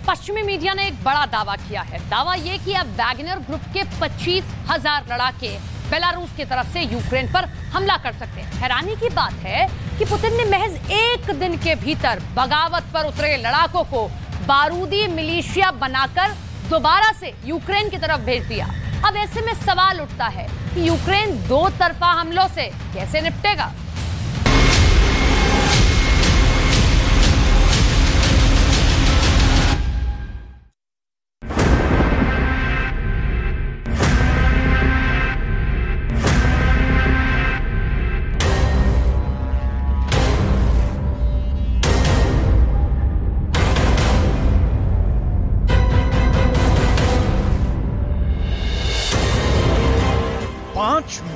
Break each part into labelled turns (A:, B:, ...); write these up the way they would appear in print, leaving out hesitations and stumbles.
A: पश्चिमी मीडिया ने एक बड़ा दावा किया है। दावा यह कि अब वैगनर ग्रुप के 25,000 लड़ाके बेलारूस की तरफ से यूक्रेन पर हमला कर सकते हैं। हैरानी की बात है कि पुतिन ने महज एक दिन के भीतर बगावत पर उतरे लड़ाकों को बारूदी मिलिशिया बनाकर दोबारा से यूक्रेन की तरफ भेज दिया। अब ऐसे में सवाल उठता है कि यूक्रेन दो तरफा हमलों से कैसे निपटेगा।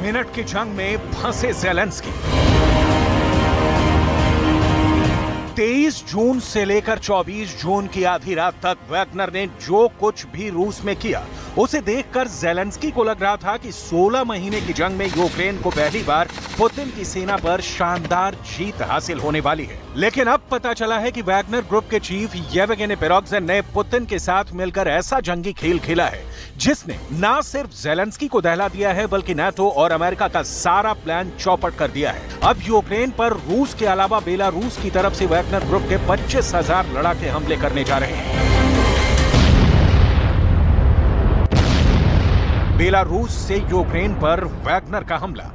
B: मिनट की जंग में फंसे ज़ेलेंस्की। 23 जून से लेकर 24 जून की आधी रात तक वैगनर ने जो कुछ भी रूस में किया उसे देखकर ज़ेलेंस्की को लग रहा था कि 16 महीने की जंग में यूक्रेन को पहली बार पुतिन की सेना पर शानदार जीत हासिल होने वाली है। लेकिन अब पता चला है कि वैगनर ग्रुप के चीफ येवगेनी प्रिगोजिन ने पुतिन के साथ मिलकर ऐसा जंगी खेल खेला है जिसने न सिर्फ ज़ेलेंस्की को दहला दिया है बल्कि नाटो और अमेरिका का सारा प्लान चौपट कर दिया है। अब यूक्रेन पर रूस के अलावा बेलारूस की तरफ से वैगनर ग्रुप के 25,000 लड़ाके हमले करने जा रहे हैं। बेलारूस से यूक्रेन पर वैगनर का हमला।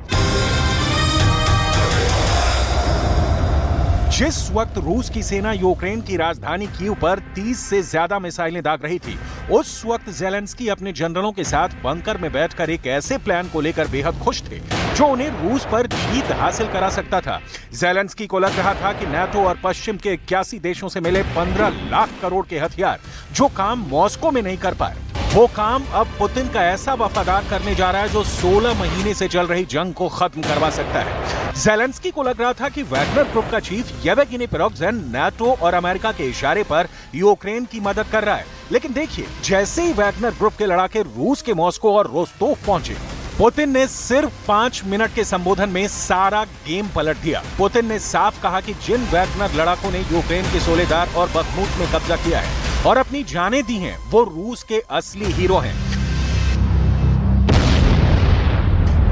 B: जिस वक्त रूस की सेना यूक्रेन की राजधानी कीव पर 30 से ज्यादा मिसाइलें दाग रही थी, उस वक्त ज़ेलेंस्की अपने जनरलों के साथ बंकर में बैठकर एक ऐसे प्लान को लेकर बेहद खुश थे जो उन्हें रूस पर जीत हासिल करा सकता था। ज़ेलेंस्की को लग रहा था कि नाटो और पश्चिम के 81 देशों से मिले 15 लाख करोड़ के हथियार जो काम मॉस्को में नहीं कर पाए, वो काम अब पुतिन का ऐसा वफादार करने जा रहा है जो 16 महीने से चल रही जंग को खत्म करवा सकता है। ज़ेलेंस्की को लग रहा था कि वैगनर ग्रुप का चीफ येवगेनी प्रिगोजिन नाटो और अमेरिका के इशारे पर यूक्रेन की मदद कर रहा है। लेकिन देखिए, जैसे ही वैगनर ग्रुप के लड़ाके रूस के मॉस्को और रोस्तोव पहुंचे, पुतिन ने सिर्फ 5 मिनट के संबोधन में सारा गेम पलट दिया। पुतिन ने साफ कहा कि जिन वैगनर लड़ाकों ने यूक्रेन के सोलेदार और बखमूत में कब्जा किया है और अपनी जानें दी हैं, वो रूस के असली हीरो हैं।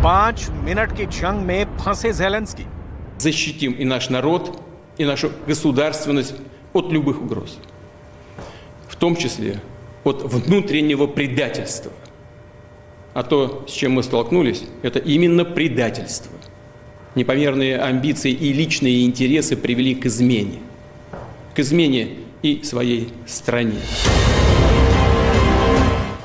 B: 5 मिनट की जंग में फंसे ज़ेलेंस्की।
C: Защитим и наш народ, и нашу государственность от любых угроз, в том числе от внутреннего предательства. А то, с чем мы столкнулись, это именно предательство. Непомерные амбиции и личные интересы привели к измене и своей стране.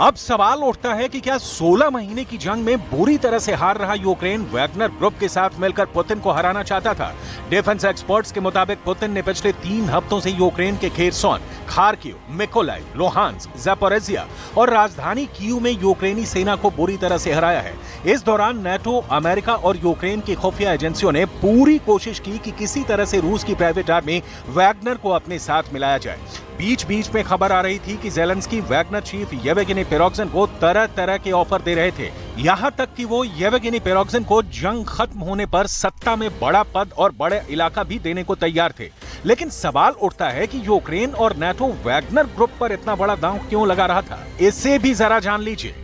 B: अब सवाल उठता है कि क्या 16 महीने की जंग में बुरी तरह से हार रहा यूक्रेन वैगनर ग्रुप के साथ मिलकर पुतिन को हराना चाहता था? डिफेंस एक्सपर्ट्स के मुताबिक पुतिन ने पिछले 3 हफ्तों से यूक्रेन के Kherson, Kharkiv, Mykolaiv, Luhansk, Zaporizhzhia और राजधानी कीव में यूक्रेनी सेना को बुरी तरह से हराया है। इस दौरान नाटो, अमेरिका और यूक्रेन की खुफिया एजेंसियों ने पूरी कोशिश की कि किसी तरह से रूस की प्राइवेट आर्मी वैगनर को अपने साथ मिलाया जाए। बीच बीच में खबर आ रही थी कि Zelensky Wagner chief Yevgeny Prigozhin को तरह तरह के ऑफर दे रहे थे, यहां तक कि वो येवगेनी प्रिगोजिन को जंग खत्म होने पर सत्ता में बड़ा पद और बड़े इलाका भी देने को तैयार थे। लेकिन सवाल उठता है कि यूक्रेन और नाटो वैगनर ग्रुप पर इतना बड़ा दांव क्यों लगा रहा था? इसे भी जरा जान लीजिए।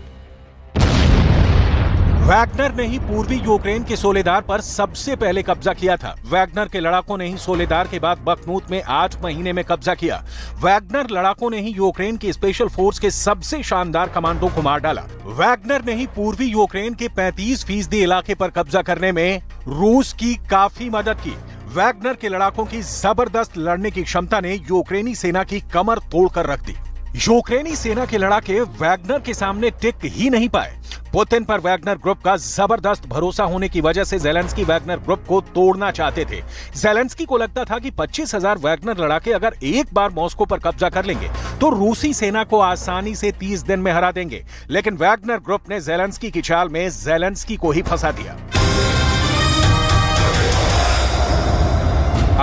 B: वैगनर ने ही पूर्वी यूक्रेन के सोलेदार पर सबसे पहले कब्जा किया था। वैगनर के लड़ाकों ने ही सोलेदार के बाद बखमूत में 8 महीने में कब्जा किया। वैगनर लड़ाकों ने ही यूक्रेन की स्पेशल फोर्स के सबसे शानदार कमांडो को मार डाला। वैगनर ने ही पूर्वी यूक्रेन के 35% इलाके पर कब्जा करने में रूस की काफी मदद की। वैगनर के लड़ाकों की जबरदस्त लड़ने की क्षमता ने यूक्रेनी सेना की कमर तोड़कर रख दी। यूक्रेनी सेना के लड़ाके वैगनर के सामने टिक ही नहीं पाए। पुतिन पर वैगनर ग्रुप का जबरदस्त भरोसा होने की वजह से ज़ेलेंस्की वैगनर ग्रुप को तोड़ना चाहते थे। ज़ेलेंस्की को लगता था कि 25,000 वैगनर लड़ाके अगर एक बार मॉस्को पर कब्जा कर लेंगे तो रूसी सेना को आसानी से 30 दिन में हरा देंगे। लेकिन वैगनर ग्रुप ने ज़ेलेंस्की की चाल में ज़ेलेंस्की को ही फंसा दिया।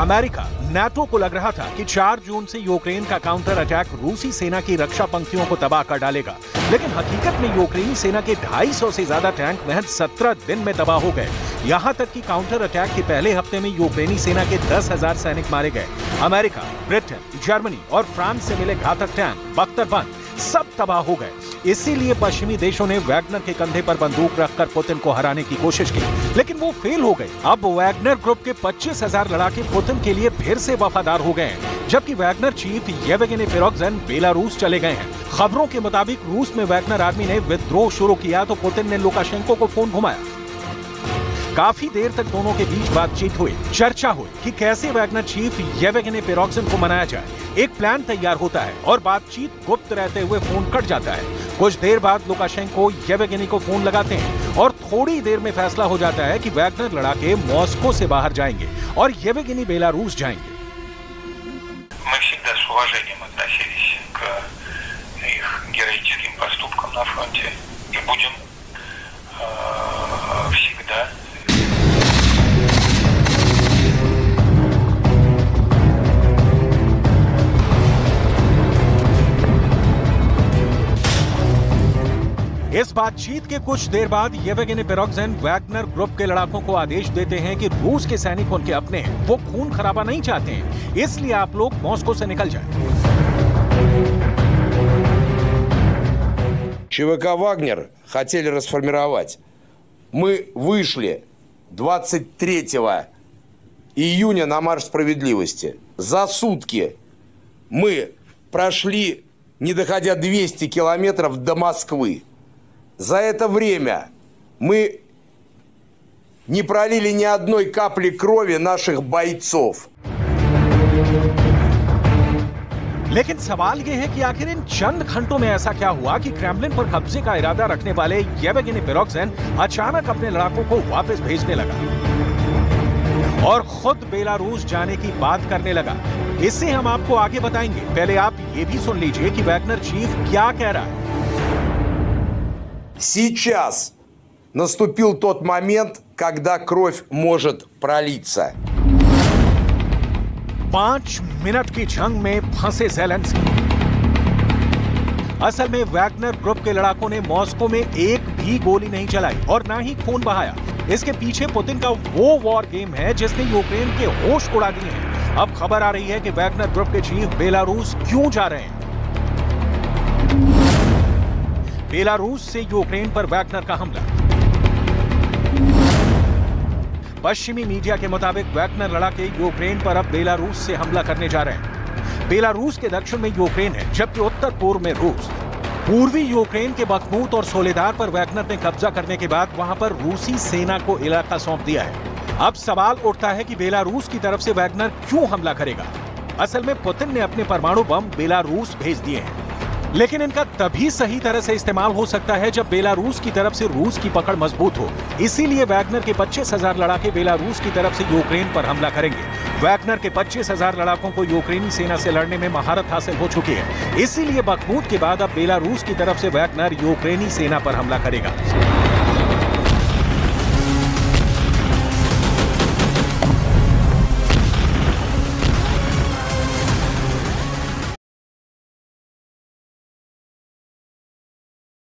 B: अमेरिका, नाटो को लग रहा था कि 4 जून से यूक्रेन का काउंटर अटैक रूसी सेना की रक्षा पंक्तियों को तबाह कर डालेगा, लेकिन हकीकत में यूक्रेनी सेना के 250 से ज्यादा टैंक महज 17 दिन में तबाह हो गए। यहां तक कि काउंटर अटैक के पहले हफ्ते में यूक्रेनी सेना के 10,000 सैनिक मारे गए। अमेरिका, ब्रिटेन, जर्मनी और फ्रांस से मिले घातक टैंक, बख्तरबंद सब तबाह हो गए। इसीलिए पश्चिमी देशों ने वैगनर के कंधे पर बंदूक रखकर पुतिन को हराने की कोशिश की, लेकिन वो फेल हो गए। अब वैगनर ग्रुप के 25,000 लड़ाके पुतिन के लिए फिर से वफादार हो गए हैं, जबकि Wagner chief Yevgeny Prigozhin Belarus चले गए हैं। खबरों के मुताबिक रूस में वैगनर आर्मी ने विद्रोह शुरू किया तो पुतिन ने लुकाशेंको को फोन घुमाया। काफी देर तक दोनों के बीच बातचीत हुई, चर्चा हुई कि कैसे वैगनर चीफ येवगेनी प्रिगोजिन को मनाया जाए। एक प्लान तैयार होता है और बातचीत गुप्त रहते हुए फोन कट जाता है। कुछ देर बाद लुकाशेंको येवगेनी को फोन लगाते हैं और थोड़ी देर में फैसला हो जाता है कि वैगनर लड़ाके मॉस्को से बाहर जाएंगे और येवगेनी बेलारूस जाएंगे।
D: Мы всегда с уважением относились к их героическим поступкам на фронте и будем всегда.
B: इस बातचीत के कुछ देर बाद येवगेनी प्रिगोजिन वैगनर ग्रुप के लड़ाकों को आदेश देते हैं कि रूस के सैनिक उनके अपने हैं, वो खून खराबा नहीं चाहते हैं, इसलिए आप लोग मॉस्को से निकल जाएं।
E: ЧВК «Вагнер» хотели расформировать. Мы вышли 23 июня на марш справедливости. За сутки мы прошли, не доходя 200 километров до Москвы. За это время мы не пролили ни одной капли крови наших бойцов.
B: लेकिन सवाल यह है कि आखिर इन चंद घंटों में ऐसा क्या हुआ कि क्रेमलिन पर कब्जे का इरादा रखने वाले येवगेनी प्रिगोजिन अचानक अपने लड़ाकों को वापस भेजने लगा और खुद बेलारूस जाने की बात करने लगा। इससे हम आपको आगे बताएंगे। पहले आप ये भी सुन लीजिए कि वैगनर चीफ क्या कह रहा है।
E: Сейчас наступил тот момент, когда кровь может пролиться.
B: 5 मिनट की जंग में फंसे ज़ेलेंस्की। असल में वैगनर ग्रुप के लड़ाकों ने मॉस्को में एक भी गोली नहीं चलाई और ना ही खून बहाया। इसके पीछे पुतिन का वो वॉर गेम है जिसने यूक्रेन के होश उड़ा दिए हैं। अब खबर आ रही है कि वैगनर ग्रुप के चीफ बेलारूस क्यों जा रहे हैं। बेलारूस से यूक्रेन पर वैगनर का हमला। पश्चिमी मीडिया के मुताबिक वैगनर लड़ाके यूक्रेन पर अब बेलारूस से हमला करने जा रहे हैं। बेलारूस के दक्षिण में यूक्रेन है, जबकि उत्तर पूर्व में रूस। पूर्वी यूक्रेन के बखमूत और सोलेदार पर वैगनर ने कब्जा करने के बाद वहां पर रूसी सेना को इलाका सौंप दिया है। अब सवाल उठता है कि बेलारूस की तरफ से वैगनर क्यों हमला करेगा। असल में पुतिन ने अपने परमाणु बम बेलारूस भेज दिए हैं, लेकिन इनका तभी सही तरह से इस्तेमाल हो सकता है जब बेलारूस की तरफ से रूस की पकड़ मजबूत हो। इसीलिए वैगनर के 25,000 लड़ाके बेलारूस की तरफ से यूक्रेन पर हमला करेंगे। वैगनर के 25,000 लड़ाकों को यूक्रेनी सेना से लड़ने में महारत हासिल हो चुकी है। इसीलिए बखमूत के बाद अब बेलारूस की तरफ से वैगनर यूक्रेनी सेना पर हमला करेगा।